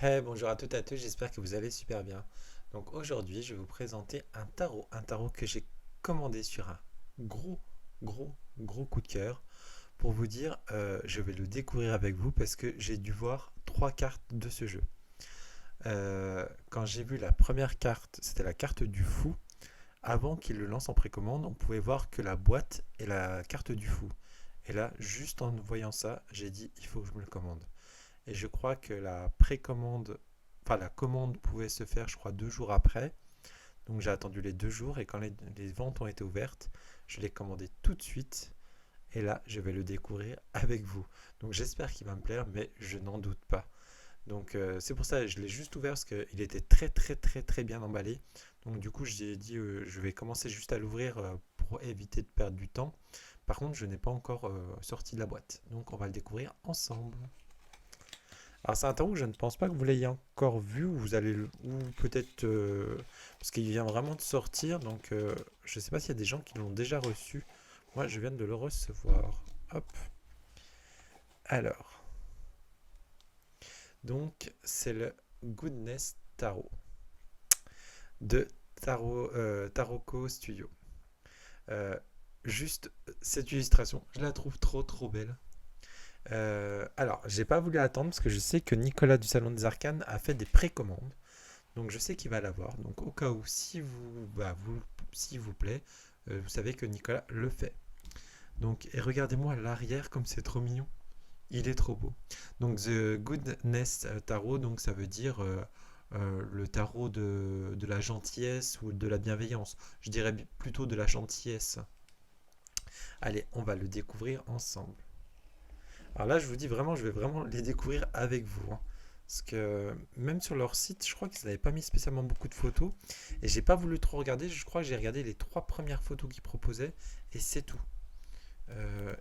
Hey, bonjour à toutes et à tous, j'espère que vous allez super bien. Donc aujourd'hui, je vais vous présenter un tarot que j'ai commandé sur un gros, gros coup de cœur. Pour vous dire, je vais le découvrir avec vous parce que j'ai dû voir trois cartes de ce jeu. Quand j'ai vu la première carte, c'était la carte du fou. Avant qu'il le lance en précommande, on pouvait voir que la boîte et la carte du fou. Et là, juste en voyant ça, j'ai dit, il faut que je me le commande. Et je crois que la précommande, enfin la commande pouvait se faire, je crois, 2 jours après. Donc j'ai attendu les 2 jours et quand les ventes ont été ouvertes, je l'ai commandé tout de suite. Et là, je vais le découvrir avec vous. Donc j'espère qu'il va me plaire, mais je n'en doute pas. Donc c'est pour ça que je l'ai juste ouvert parce qu'il était très bien emballé. Donc du coup, j'ai dit je vais commencer juste à l'ouvrir pour éviter de perdre du temps. Par contre, je n'ai pas encore sorti de la boîte. Donc on va le découvrir ensemble. Alors c'est un tarot que je ne pense pas que vous l'ayez encore vu, ou vous allez ou peut-être parce qu'il vient vraiment de sortir, donc je ne sais pas s'il y a des gens qui l'ont déjà reçu. Moi, je viens de le recevoir. Hop. Alors, donc c'est le Goodness Tarot de Tarotco Studio. Euh, Juste cette illustration, je la trouve trop belle. Alors, j'ai pas voulu attendre parce que je sais que Nicolas du Salon des Arcanes a fait des précommandes. Donc je sais qu'il va l'avoir. Donc au cas où, si s'il vous plaît, vous savez que Nicolas le fait. Donc, et regardez-moi l'arrière comme c'est trop mignon. Il est trop beau. Donc The Goodness Tarot, donc ça veut dire le tarot de la gentillesse ou de la bienveillance. Je dirais plutôt de la gentillesse. Allez, on va le découvrir ensemble. Alors là, je vous dis vraiment, je vais vraiment les découvrir avec vous, hein. Parce que même sur leur site, je crois qu'ils n'avaient pas mis spécialement beaucoup de photos. Et j'ai pas voulu trop regarder. Je crois que j'ai regardé les trois premières photos qu'ils proposaient. Et c'est tout.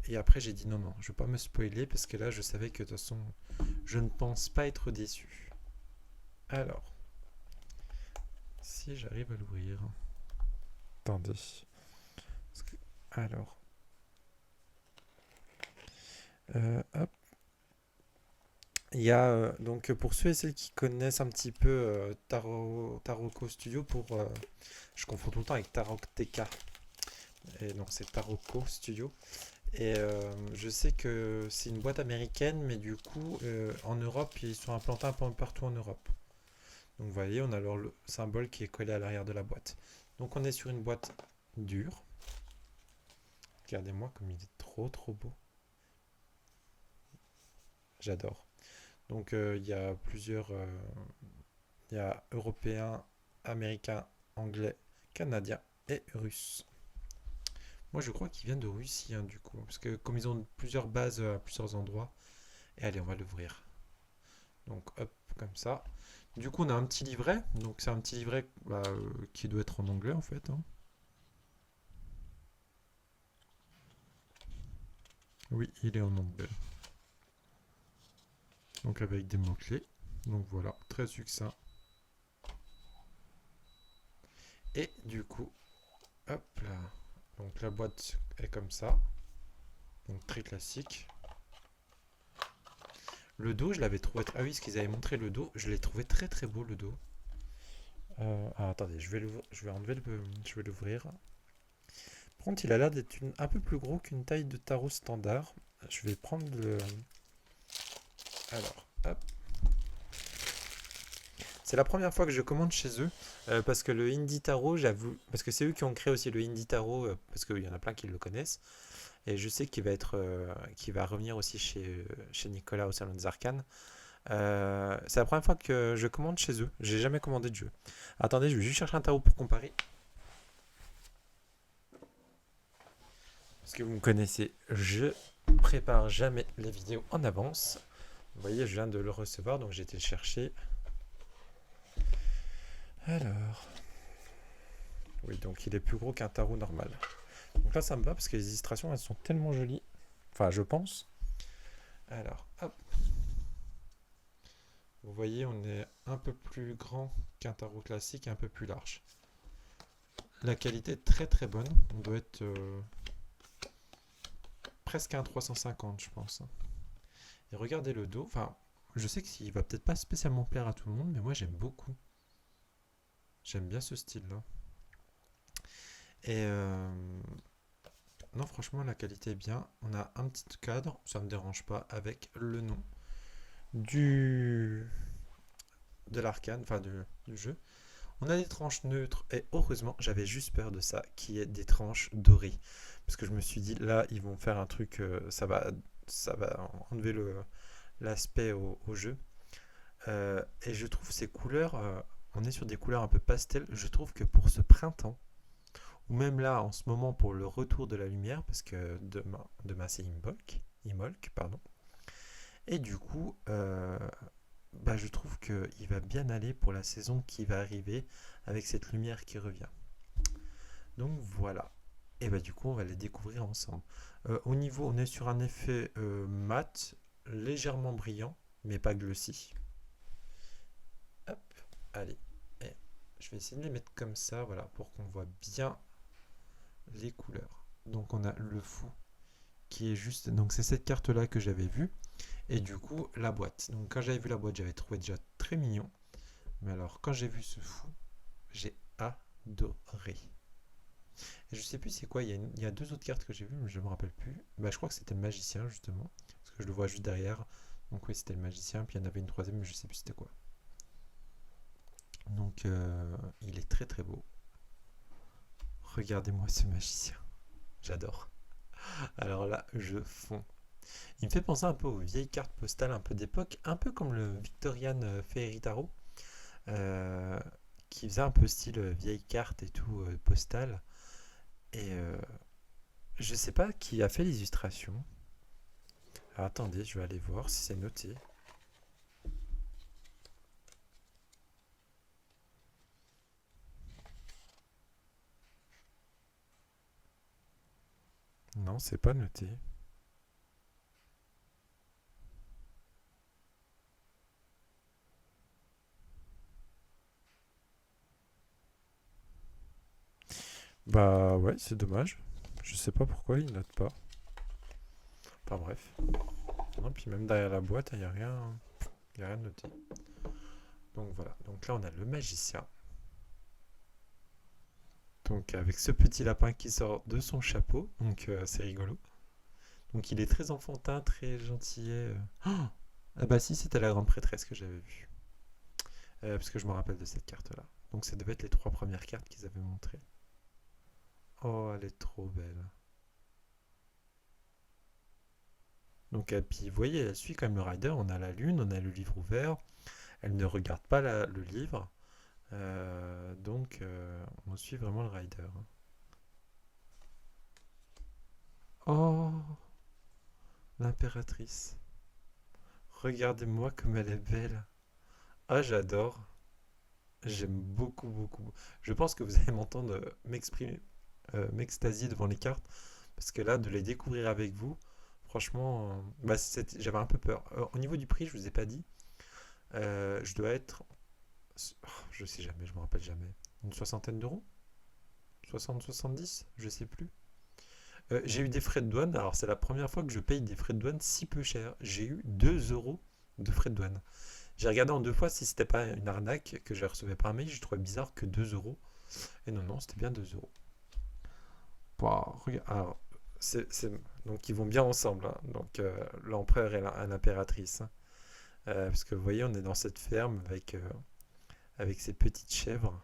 Et après, j'ai dit non, non, je ne vais pas me spoiler. Parce que là, je savais que de toute façon, je ne pense pas être déçu. Alors, si j'arrive à l'ouvrir. Attendez. Alors, hop. Il y a donc pour ceux et celles qui connaissent un petit peu Taroko Studio, je confonds tout le temps avec Tarok TK, et non, c'est Taroko Studio. Et je sais que c'est une boîte américaine, mais du coup en Europe ils sont implantés un peu partout en Europe. Donc vous voyez, on a alors le symbole qui est collé à l'arrière de la boîte. Donc on est sur une boîte dure. Regardez-moi comme il est trop beau. J'adore. Donc il y a plusieurs il y a européen, américain, anglais, canadien et russe. Moi, je crois qu'ils viennent de Russie, hein, du coup. Parce que comme ils ont plusieurs bases à plusieurs endroits. Et allez, on va l'ouvrir. Donc, hop, comme ça. Du coup, on a un petit livret. Donc, c'est un petit livret qui doit être en anglais, en fait, hein. Oui, il est en anglais. Donc, avec des mots-clés. Donc, voilà, très succinct. Et du coup, hop là. Donc, la boîte est comme ça. Donc, très classique. Le dos, je l'avais trouvé. Ah oui, ce qu'ils avaient montré le dos, je l'ai trouvé très beau le dos. Attendez, je vais enlever je vais l'ouvrir. Par contre, il a l'air d'être un peu plus gros qu'une taille de tarot standard. Je vais prendre le. Alors, hop. C'est la première fois que je commande chez eux parce que le Indie Tarot, j'avoue, parce que c'est eux qui ont créé aussi le Indie Tarot, parce qu'il y en a plein qui le connaissent. Et je sais qu'il va revenir aussi chez Nicolas au Salon des Arcanes. C'est la première fois que je commande chez eux. J'ai jamais commandé de jeu. Attendez, je vais juste chercher un tarot pour comparer. Parce que vous me connaissez, je prépare jamais les vidéos en avance. Vous voyez, je viens de le recevoir, donc j'ai été le chercher. Alors. Oui, donc il est plus gros qu'un tarot normal. Donc là, ça me va parce que les illustrations, elles sont tellement jolies. Enfin, je pense. Alors, hop. Vous voyez, on est un peu plus grand qu'un tarot classique et un peu plus large. La qualité est très bonne. On doit être presque un 350, je pense. Et regardez le dos. Enfin, je sais qu'il va peut-être pas spécialement plaire à tout le monde, mais moi j'aime beaucoup. J'aime bien ce style-là. Et non, franchement, la qualité est bien. On a un petit cadre, ça me dérange pas, avec le nom du de l'arcane, enfin du jeu. On a des tranches neutres et heureusement, j'avais juste peur de ça, qui est des tranches dorées. Parce que je me suis dit, là, ils vont faire un truc, ça va enlever l'aspect au jeu. Et je trouve ces couleurs, on est sur des couleurs un peu pastel. Je trouve que pour ce printemps, ou même là en ce moment pour le retour de la lumière, parce que demain c'est Imolc, pardon. Et du coup, bah, je trouve qu'il va bien aller pour la saison qui va arriver avec cette lumière qui revient. Donc voilà. Et bah du coup, on va les découvrir ensemble. Au niveau, on est sur un effet mat, légèrement brillant, mais pas glossy. Hop, allez. Et je vais essayer de les mettre comme ça, voilà, pour qu'on voit bien les couleurs. Donc on a le fou qui est juste... Donc c'est cette carte-là que j'avais vue. Et du coup, la boîte. Donc quand j'avais vu la boîte, j'avais trouvé déjà très mignon. Mais alors, quand j'ai vu ce fou, j'ai adoré. Et je sais plus c'est quoi, il y a deux autres cartes que j'ai vues, mais je me rappelle plus. Bah, je crois que c'était le magicien, justement. Parce que je le vois juste derrière. Donc oui, c'était le magicien. Puis il y en avait une troisième, mais je sais plus c'était quoi. Donc il est très très beau. Regardez-moi ce magicien. J'adore. Alors là, je fonds. Il me fait penser un peu aux vieilles cartes postales un peu d'époque, un peu comme le Victorian Fairy Tarot, euh, qui faisait un peu style vieille carte et tout, postale. Et je sais pas qui a fait l'illustration. Alors, attendez, je vais aller voir si c'est noté. Non, c'est pas noté. Bah ouais, c'est dommage. Je sais pas pourquoi il note pas. Enfin bref. Non, puis même derrière la boîte, il y a rien noté. Donc voilà. Donc là, on a le magicien. Donc avec ce petit lapin qui sort de son chapeau. Donc c'est rigolo. Donc il est très enfantin, très gentillet. Ah bah si, c'était la grande prêtresse que j'avais vue. Parce que je me rappelle de cette carte-là. Donc ça devait être les trois premières cartes qu'ils avaient montrées. Oh, elle est trop belle. Donc, puis vous voyez, elle suit quand même le rider. On a la lune, on a le livre ouvert. Elle ne regarde pas le livre. Donc, on suit vraiment le rider. Oh, l'impératrice. Regardez-moi comme elle est belle. Ah, j'adore. J'aime beaucoup, beaucoup. Je pense que vous allez m'entendre m'exprimer, m'extasier devant les cartes. Parce que là, de les découvrir avec vous, franchement, bah, j'avais un peu peur. Au niveau du prix, je vous ai pas dit. Je dois être... Je sais jamais, je me rappelle jamais. Une soixantaine d'euros. 60-70, je sais plus. J'ai eu des frais de douane. Alors, c'est la première fois que je paye des frais de douane si peu cher. J'ai eu 2 euros de frais de douane. J'ai regardé en deux fois si c'était pas une arnaque que je recevais par mail. J'ai trouvé bizarre que 2 euros. Et non, non, c'était bien 2 euros. Bah, regarde, alors, donc ils vont bien ensemble, hein. Donc l'empereur et l'impératrice, hein. Parce que vous voyez, on est dans cette ferme avec ces petites chèvres.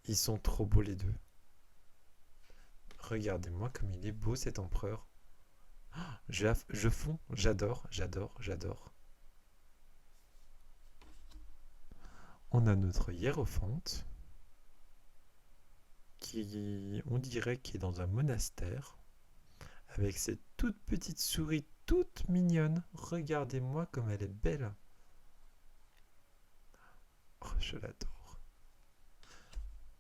Ils sont trop beaux les deux. Regardez-moi comme il est beau cet empereur. Je fonds, j'adore, j'adore, j'adore. On a notre hiérophante qui, on dirait, qui est dans un monastère avec ses toutes petites souris toutes mignonnes. Regardez-moi comme elle est belle. Oh, je l'adore.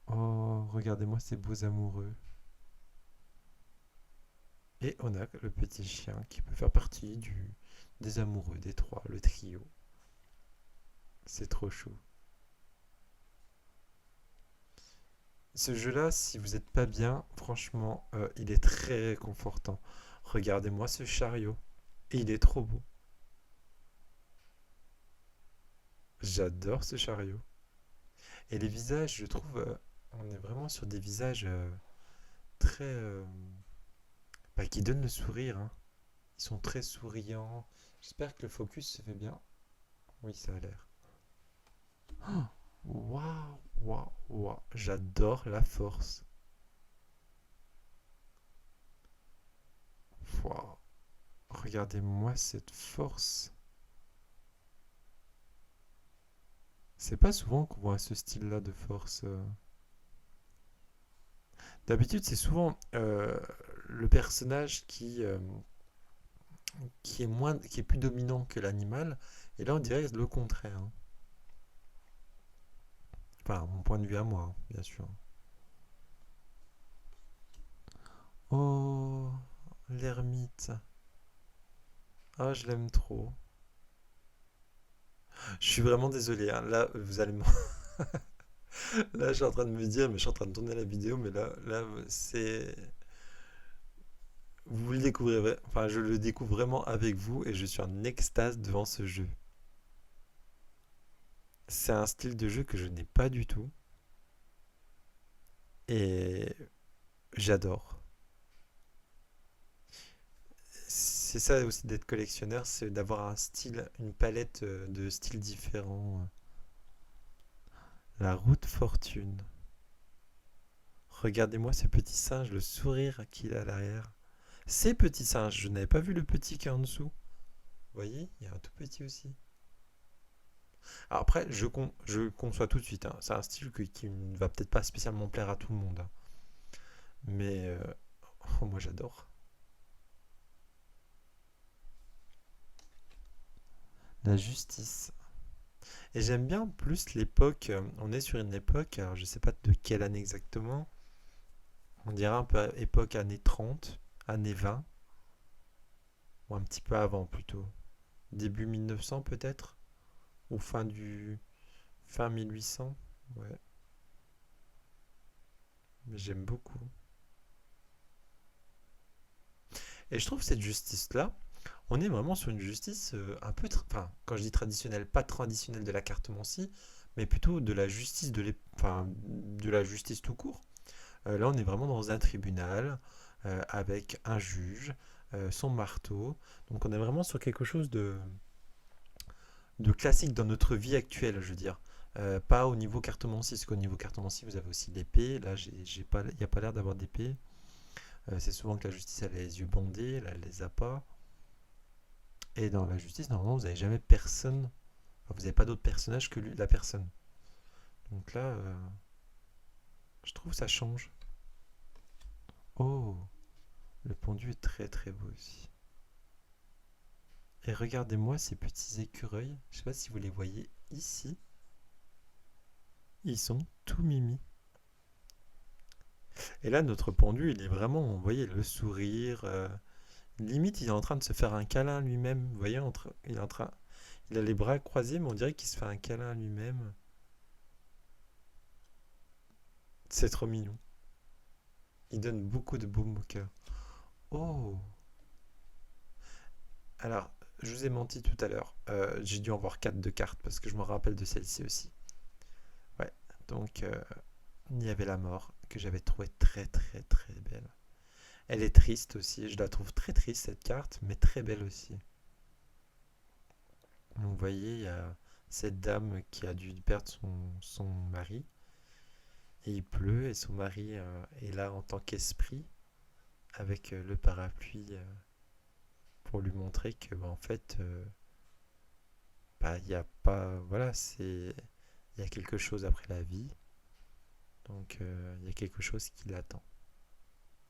Oh, regardez-moi ces beaux amoureux. Et on a le petit chien qui peut faire partie des amoureux, des trois, le trio. C'est trop chou. Ce jeu-là, si vous n'êtes pas bien, franchement, il est très réconfortant. Regardez-moi ce chariot. Et il est trop beau. J'adore ce chariot. Et les visages, je trouve, on est vraiment sur des visages très... bah, qui donnent le sourire, hein. Ils sont très souriants. J'espère que le focus se fait bien. Oui, ça a l'air. Oh, waouh, waouh, waouh. J'adore la force. Waouh. Regardez-moi cette force. C'est pas souvent qu'on voit ce style-là de force. D'habitude, c'est souvent le personnage qui est moins, qui est plus dominant que l'animal. Et là, on dirait le contraire, hein. Enfin, mon point de vue à moi, hein, bien sûr. Oh, l'ermite. Ah, je l'aime trop. Je suis vraiment désolé, hein. Là, vous allez me... Là, je suis en train de me dire, mais je suis en train de tourner la vidéo, mais là, c'est... Vous le découvrez, enfin, je le découvre vraiment avec vous et je suis en extase devant ce jeu. C'est un style de jeu que je n'ai pas du tout et j'adore. C'est ça aussi d'être collectionneur, c'est d'avoir un style, une palette de styles différents. La route fortune. Regardez-moi ce petit singe, le sourire qu'il a à l'arrière. Ces petits singes, je n'avais pas vu le petit qui est en dessous. Vous voyez, il y a un tout petit aussi. Alors après, je conçois tout de suite, hein. C'est un style qui ne va peut-être pas spécialement plaire à tout le monde, hein. Mais oh, moi j'adore. La justice. Et j'aime bien en plus l'époque, on est sur une époque, alors je sais pas de quelle année exactement, on dirait un peu époque années 30, années 20, ou un petit peu avant plutôt. Début 1900 peut-être, ou fin 1800. Ouais, mais j'aime beaucoup. Et je trouve cette justice-là, on est vraiment sur une justice un peu, enfin, quand je dis traditionnelle, pas traditionnelle de la cartomancie, mais plutôt de la justice enfin, de la justice tout court. Là, on est vraiment dans un tribunal avec un juge, son marteau. Donc, on est vraiment sur quelque chose de classique dans notre vie actuelle, je veux dire. Pas au niveau cartomancie, parce qu'au niveau cartomancie, vous avez aussi l'épée. Là, il n'y a pas l'air d'avoir d'épée. C'est souvent que la justice, elle a les yeux bandés, là, elle les a pas. Et dans la justice, normalement, vous n'avez jamais personne. Enfin, vous n'avez pas d'autre personnage que la personne. Donc là, je trouve que ça change. Oh, le pendu est très très beau aussi. Et regardez-moi ces petits écureuils. Je sais pas si vous les voyez ici. Ils sont tout mimi. Et là, notre pendu, il est vraiment, vous voyez, le sourire. Limite, il est en train de se faire un câlin lui-même. Vous voyez, il a les bras croisés, mais on dirait qu'il se fait un câlin lui-même. C'est trop mignon. Il donne beaucoup de baume au cœur. Oh, alors, je vous ai menti tout à l'heure. J'ai dû en voir 4 de cartes parce que je me rappelle de celle-ci aussi. Ouais, donc il y avait la mort que j'avais trouvé très très très belle. Elle est triste aussi, je la trouve très triste cette carte, mais très belle aussi. Donc, vous voyez, il y a cette dame qui a dû perdre son mari, et il pleut, et son mari est là en tant qu'esprit, avec le parapluie pour lui montrer que, bah, en fait, bah, il n'y a pas. Voilà, il y a quelque chose après la vie, donc il y a quelque chose qui l'attend,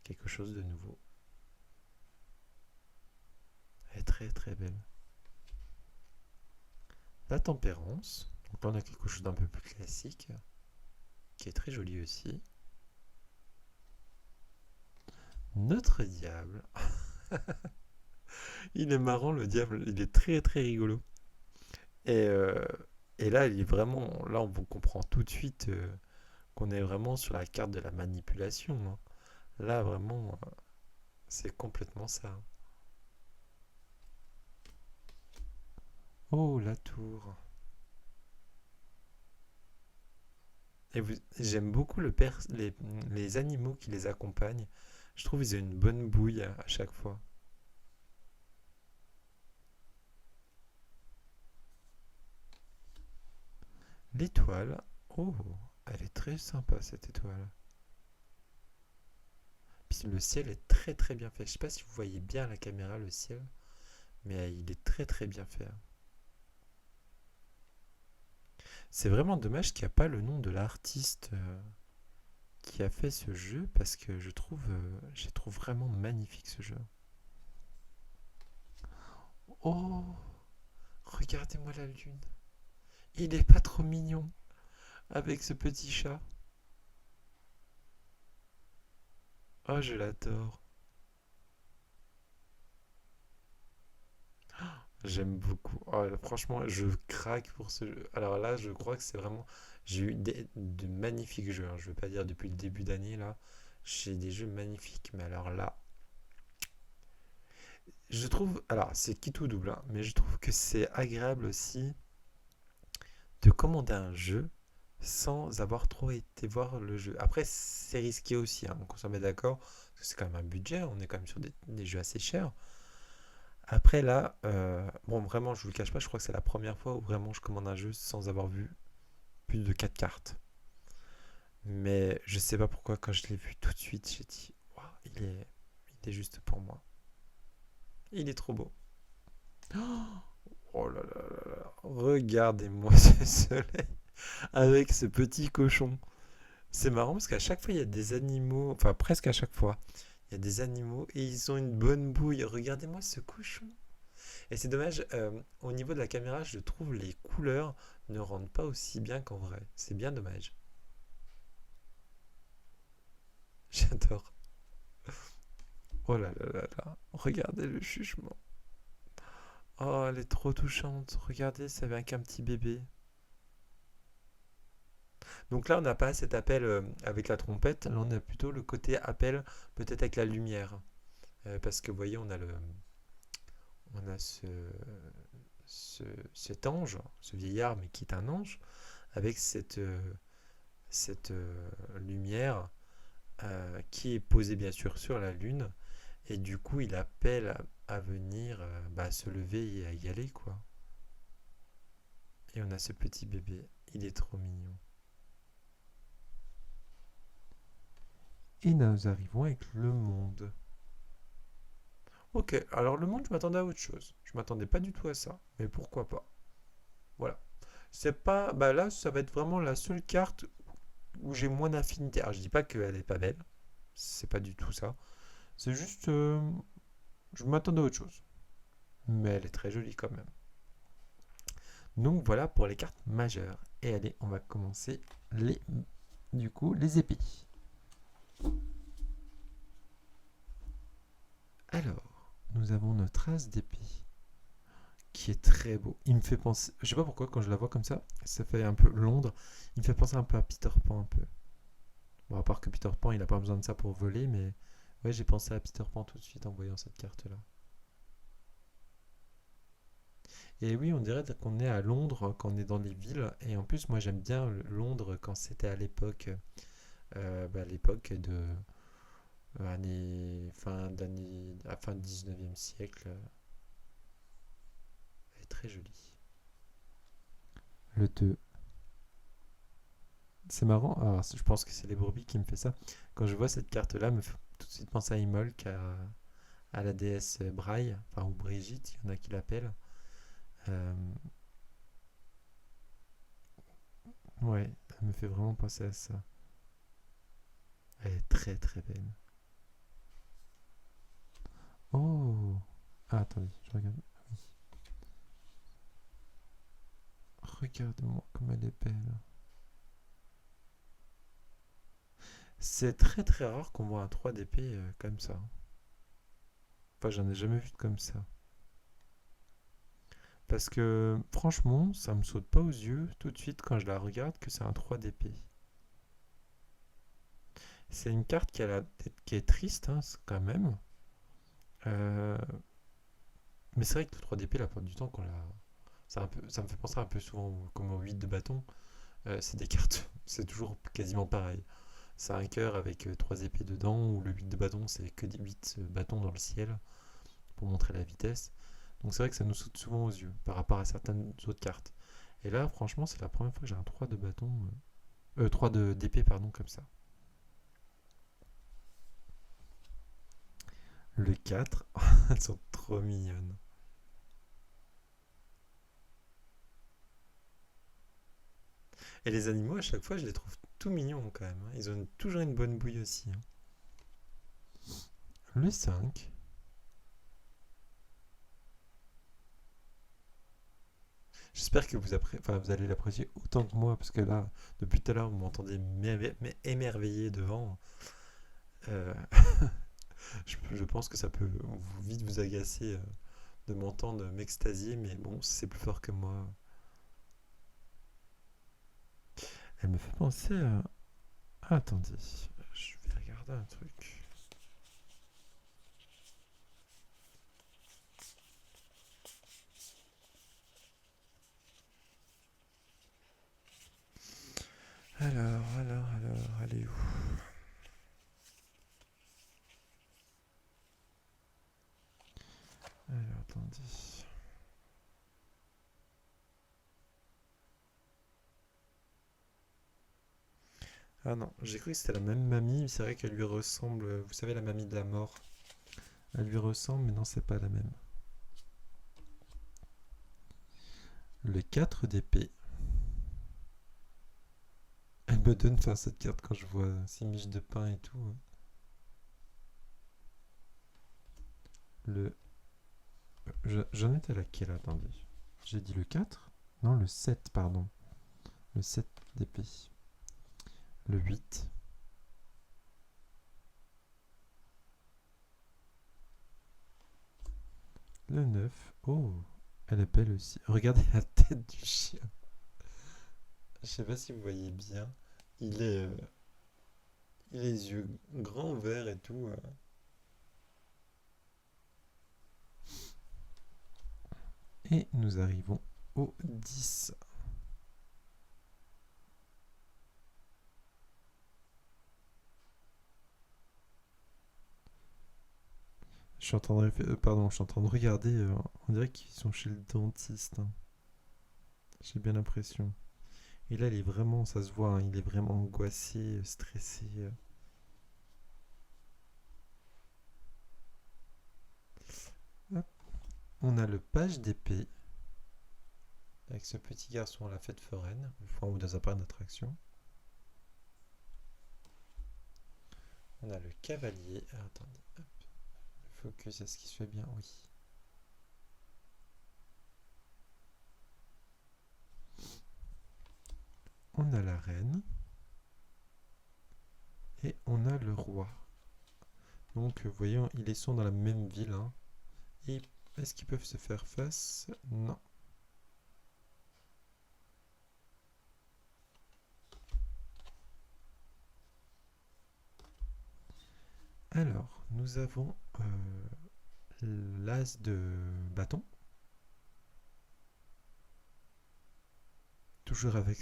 quelque chose de nouveau. Elle est très très belle. La tempérance, donc là on a quelque chose d'un peu plus classique, qui est très joli aussi. Notre diable. Il est marrant le diable, il est très très rigolo. Et, euh, et là, il est vraiment, là on comprend tout de suite qu'on est vraiment sur la carte de la manipulation, hein. Là vraiment, c'est complètement ça. Oh, la tour. J'aime beaucoup les animaux qui les accompagnent. Je trouve qu'ils ont une bonne bouille à chaque fois. L'étoile, oh, elle est très sympa cette étoile. Puis le ciel est très très bien fait. Je sais pas si vous voyez bien à la caméra le ciel, mais il est très très bien fait. C'est vraiment dommage qu'il n'y a pas le nom de l'artiste qui a fait ce jeu parce que je trouve vraiment magnifique ce jeu. Oh, regardez-moi la lune. Il est pas trop mignon avec ce petit chat. Oh, je l'adore. J'aime beaucoup. Oh, franchement, je craque pour ce jeu. Alors là, je crois que c'est vraiment. J'ai eu de magnifiques jeux, hein. Je veux pas dire depuis le début d'année là. J'ai des jeux magnifiques, mais alors là, je trouve. Alors, c'est qui tout double, hein, mais je trouve que c'est agréable aussi de commander un jeu sans avoir trop été voir le jeu. Après, c'est risqué aussi, hein, qu'on s'en met d'accord, parce que c'est quand même un budget, on est quand même sur des jeux assez chers. Après là, bon vraiment je vous le cache pas, je crois que c'est la première fois où vraiment je commande un jeu sans avoir vu plus de 4 cartes. Mais je sais pas pourquoi quand je l'ai vu tout de suite, j'ai dit waouh, il est juste pour moi. Il est trop beau. Oh là là là là, regardez-moi ce soleil avec ce petit cochon. C'est marrant parce qu'à chaque fois il y a des animaux, enfin presque à chaque fois, il y a des animaux et ils ont une bonne bouille. Regardez-moi ce cochon. Et c'est dommage, au niveau de la caméra, je trouve les couleurs ne rendent pas aussi bien qu'en vrai. C'est bien dommage. J'adore. Oh là là là là. Regardez le chuchement. Oh, elle est trop touchante. Regardez, ça vient qu'un petit bébé. Donc là, on n'a pas cet appel avec la trompette. Là, on a plutôt le côté appel, peut-être avec la lumière. Parce que vous voyez, on a cet ange, ce vieillard, mais qui est un ange, avec cette lumière qui est posé bien sûr sur la Lune. Et du coup, il appelle à venir bah, se lever et à y aller, quoi. Et on a ce petit bébé. Il est trop mignon. Et nous arrivons avec le monde. Ok, alors le monde, je m'attendais à autre chose. Je m'attendais pas du tout à ça. Mais pourquoi pas. Voilà. C'est pas. Bah là, ça va être vraiment la seule carte où j'ai moins d'affinité. Alors, je dis pas qu'elle est pas belle. C'est pas du tout ça. C'est juste. Je m'attendais à autre chose. Mais elle est très jolie quand même. Donc voilà pour les cartes majeures. Et allez, on va commencer les, du coup, les épées. Alors, nous avons notre as d'épée qui est très beau. Il me fait penser, je sais pas pourquoi quand je la vois comme ça fait un peu Londres. Il me fait penser un peu à Peter Pan un peu. Bon, à part que Peter Pan, il a pas besoin de ça pour voler, mais ouais, j'ai pensé à Peter Pan tout de suite en voyant cette carte-là. Et oui, on dirait qu'on est à Londres quand on est dans les villes. Et en plus, moi, j'aime bien Londres quand c'était à l'époque, l'époque de à fin 19e siècle. Elle est très jolie. Le 2. C'est marrant. Alors, je pense que c'est les brebis qui me fait ça. Quand je vois cette carte-là, me fait tout de suite penser à Imolc, à la déesse Braille, enfin, ou Brigitte, il y en a qui l'appellent. Euh, ouais, elle me fait vraiment penser à ça. Elle est très très belle. Oh! Ah, attendez, je regarde. Ah oui. Regarde-moi comme elle est belle. C'est très très rare qu'on voit un 3 d'épée comme ça. Enfin, j'en ai jamais vu de comme ça. Parce que franchement, ça me saute pas aux yeux tout de suite quand je la regarde que c'est un 3 d'épée. C'est une carte qui est triste hein, quand même. Euh, mais c'est vrai que le 3 d'épée, la plupart du temps, ça me fait penser un peu souvent comme au 8 de bâton. C'est des cartes, c'est toujours quasiment pareil. C'est un cœur avec 3 épées dedans, ou le 8 de bâton, c'est que des 8 bâtons dans le ciel pour montrer la vitesse. Donc c'est vrai que ça nous saute souvent aux yeux par rapport à certaines autres cartes. Et là, franchement, c'est la première fois que j'ai un 3 de bâton, 3 d'épée, pardon, comme ça. Le 4, elles sont trop mignonnes. Et les animaux, à chaque fois, je les trouve tout mignons quand même, hein. Ils ont toujours une bonne bouille aussi, hein. Le 5. J'espère que vous allez l'apprécier autant que moi, parce que là, depuis tout à l'heure, vous m'entendez émerveiller devant. Euh, je pense que ça peut vite vous agacer de m'entendre m'extasier, mais bon, c'est plus fort que moi. Elle me fait penser à... Ah, attendez, je vais regarder un truc. Alors, elle est où? Alors, attendez. Ah non, j'ai cru que c'était la même mamie, mais c'est vrai qu'elle lui ressemble. Vous savez, la mamie de la mort. Elle lui ressemble, mais non, c'est pas la même. Le 4 d'épée. Elle me donne enfin, cette carte quand je vois ces miches de pain et tout. Le... J'en étais à laquelle? Attendez. J'ai dit le 4. Non, le 7, pardon. Le 7 d'épée. Le 8. Le 9. Oh, elle est belle aussi. Regardez la tête du chien. Je sais pas si vous voyez bien. Il est, euh, il a les yeux grands ouverts et tout. Et nous arrivons au 10. Pardon, je suis en train de regarder. On dirait qu'ils sont chez le dentiste, hein. J'ai bien l'impression. Et là, il est vraiment, ça se voit, hein, il est vraiment angoissé, stressé. Hop. On a le page d'épée avec ce petit garçon à la fête foraine, enfin, ou dans un parc d'attraction. On a le cavalier. Ah, attendez, hop. Le focus, est-ce qu'il se fait bien? Oui. On a la reine. Et on a le roi. Donc, voyons, ils sont dans la même ville, hein. Et est-ce qu'ils peuvent se faire face? Non. Alors, nous avons l'as de bâton. Toujours avec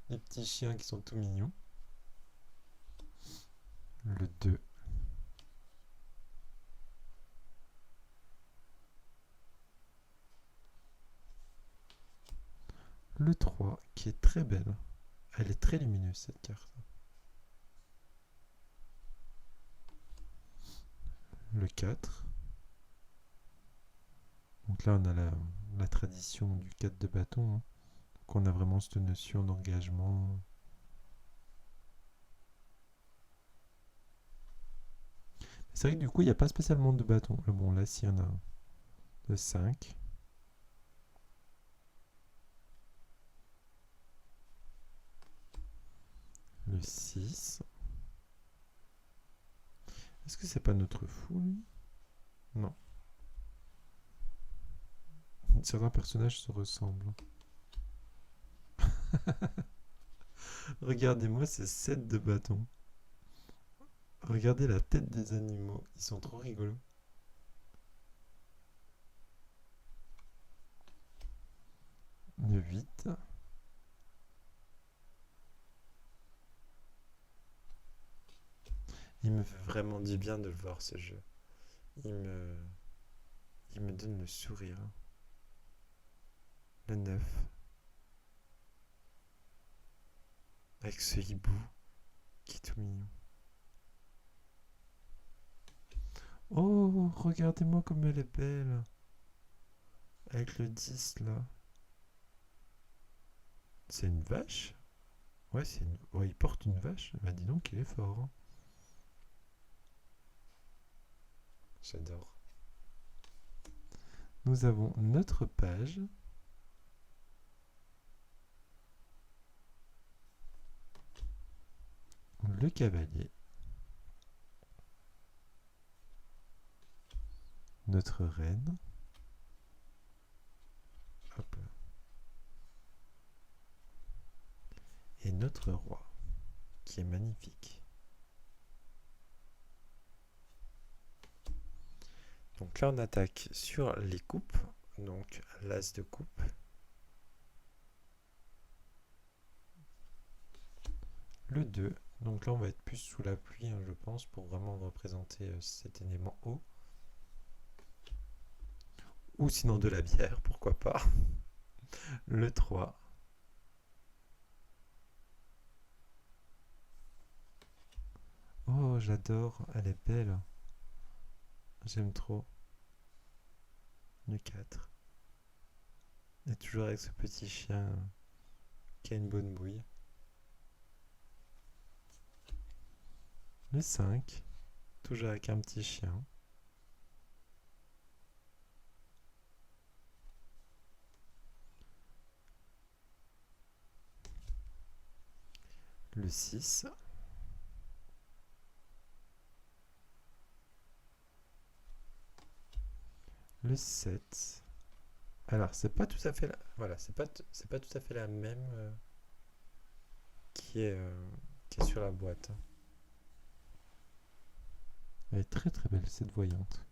les petits chiens qui sont tout mignons. Le 2. Le 3, qui est très belle. Elle est très lumineuse, cette carte. Le 4. Donc là, on a la tradition du 4 de bâton, hein. Donc on a vraiment cette notion d'engagement. C'est vrai que du coup, il n'y a pas spécialement de bâton. Bon, là, s'il y en a un. Le 5. Le 6. Est-ce que c'est pas notre fou, lui? Non. Certains personnages se ressemblent. Regardez-moi ces 7 de bâton. Regardez la tête des animaux. Ils sont trop rigolos. Le 8. Il me fait vraiment du bien de le voir ce jeu. Il me, il me donne le sourire. Le 9 avec ce hibou qui est tout mignon. Oh, regardez-moi comme elle est belle. Avec le 10 là. C'est une vache? Ouais, ouais, il porte une vache. Bah dis donc, il est fort, hein. J'adore. Nous avons notre page. Le cavalier. Notre reine. Hop là. Et notre roi, qui est magnifique. Donc là, on attaque sur les coupes. Donc l'as de coupe. Le 2. Donc là, on va être plus sous la pluie, hein, je pense, pour vraiment représenter cet élément haut. Ou sinon de la bière, pourquoi pas. Le 3. Oh, j'adore, elle est belle. J'aime trop. Le 4. Et toujours avec ce petit chien qui a une bonne bouille. Le 5. Toujours avec un petit chien. Le 6. Le 7. Alors, c'est pas tout à fait la... Voilà, c'est pas tout à fait la même qui est, euh, qui est sur la boîte. Elle est très très belle cette voyante.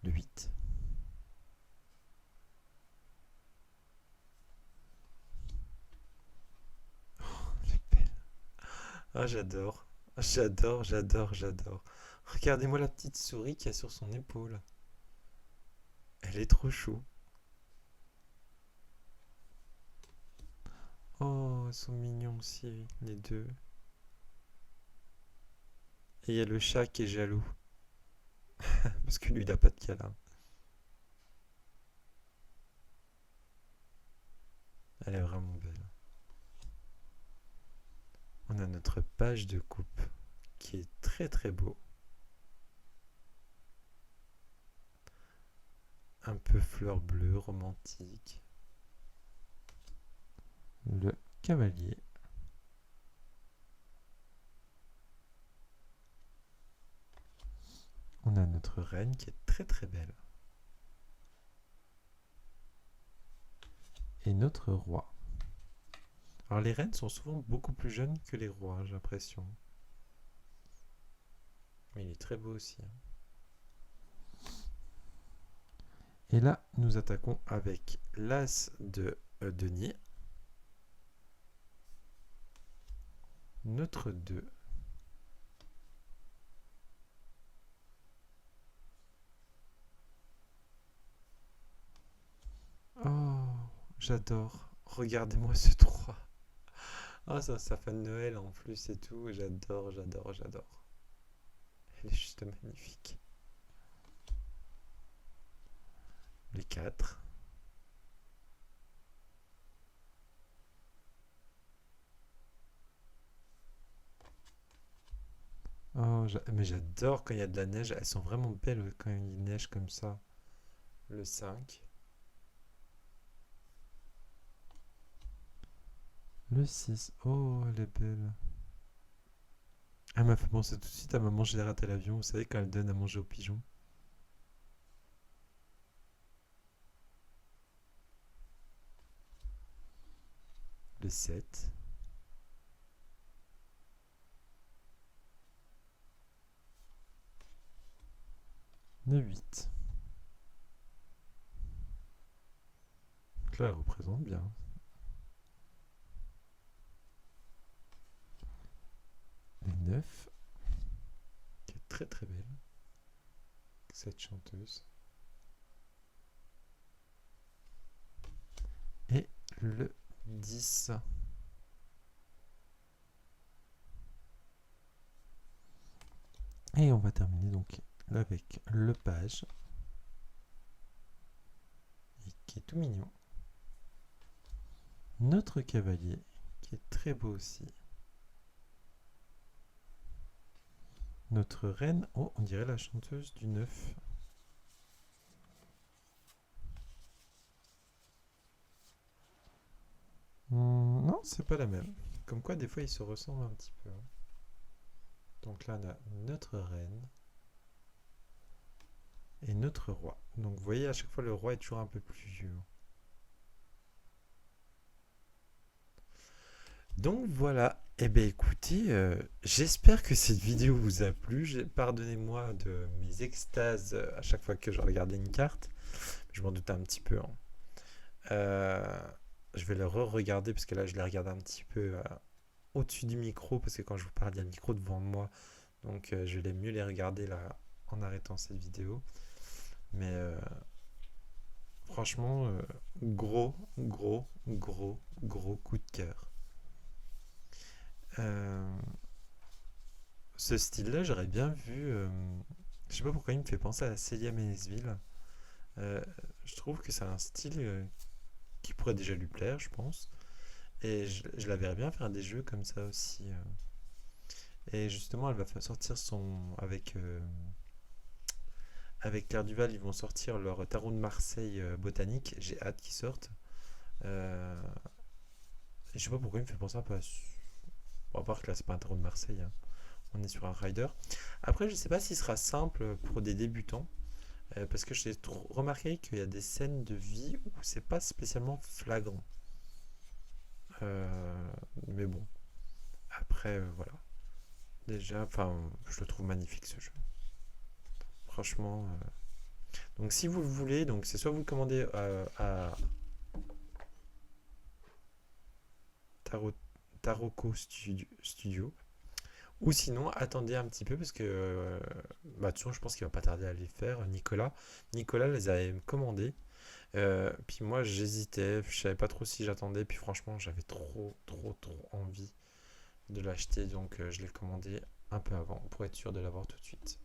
Le 8. Ah, j'adore. J'adore, j'adore, j'adore. Regardez-moi la petite souris qu'il y a sur son épaule. Elle est trop chou. Oh, ils sont mignons aussi, les deux. Et il y a le chat qui est jaloux. Parce que lui, il n'a pas de câlin. Elle est vraiment belle. On a notre page de coupe qui est très très beau. Un peu fleur bleue, romantique. Le cavalier. On a notre reine qui est très très belle. Et notre roi. Alors les reines sont souvent beaucoup plus jeunes que les rois, j'ai l'impression. Mais il est très beau aussi, hein. Et là, nous attaquons avec l'as de denier. Notre 2. Oh, j'adore. Regardez-moi ce 3. Ah, c'est un sapin de Noël en plus et tout. J'adore, j'adore, j'adore. Elle est juste magnifique. Les 4. Oh, mais j'adore quand il y a de la neige. Elles sont vraiment belles quand il neige comme ça. Le 5. Le 6. Oh, elle est belle. Elle m'a fait penser tout de suite à Maman, j'ai raté l'avion. Vous savez, quand elle donne à manger aux pigeons. Le 7. Le 8. Donc là, elle représente bien. 9, qui est très très belle, cette chanteuse. Et le 10. Et on va terminer donc avec le page, qui est tout mignon. Notre cavalier, qui est très beau aussi. Notre reine, oh, on dirait la chanteuse du 9. Non, c'est pas la même. Comme quoi, des fois, ils se ressemblent un petit peu. Donc là, on a notre reine et notre roi. Donc vous voyez, à chaque fois, le roi est toujours un peu plus vieux. Donc voilà. Eh bien écoutez, j'espère que cette vidéo vous a plu. Pardonnez-moi de mes extases à chaque fois que je regardais une carte. Je m'en doutais un petit peu. Je vais le re-regarder parce que là, je l'ai regardé un petit peu au-dessus du micro parce que quand je vous parle, il y a le micro devant moi. Donc je vais mieux les regarder là en arrêtant cette vidéo. Mais franchement, gros, gros, gros, gros coup de cœur. Ce style-là, j'aurais bien vu. Je sais pas pourquoi il me fait penser à Célia Ménesville. Je trouve que c'est un style qui pourrait déjà lui plaire, je pense. Et je la verrais bien faire des jeux comme ça aussi. Et justement, elle va sortir son. Avec Claire Duval, ils vont sortir leur tarot de Marseille botanique. J'ai hâte qu'ils sortent. Euh, et je sais pas pourquoi il me fait penser un peu à. Bon, à part que là, c'est pas un tarot de Marseille, hein. On est sur un rider. Après, je sais pas s'il sera simple pour des débutants. Parce que j'ai remarqué qu'il y a des scènes de vie où c'est pas spécialement flagrant. Mais bon, après, voilà. Déjà, enfin, je le trouve magnifique ce jeu. Franchement. Donc, si vous le voulez, donc c'est soit vous le commandez à Tarot, Taroko Studio, ou sinon attendez un petit peu parce que bah, de toute façon, je pense qu'il va pas tarder à les faire. Nicolas les avait commandés. Puis moi j'hésitais, je savais pas trop si j'attendais. Puis franchement, j'avais trop, trop, trop envie de l'acheter, donc je l'ai commandé un peu avant pour être sûr de l'avoir tout de suite.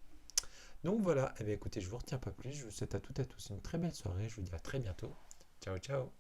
Donc voilà, et bien écoutez, je vous retiens pas plus. Je vous souhaite à toutes et à tous une très belle soirée. Je vous dis à très bientôt. Ciao, ciao.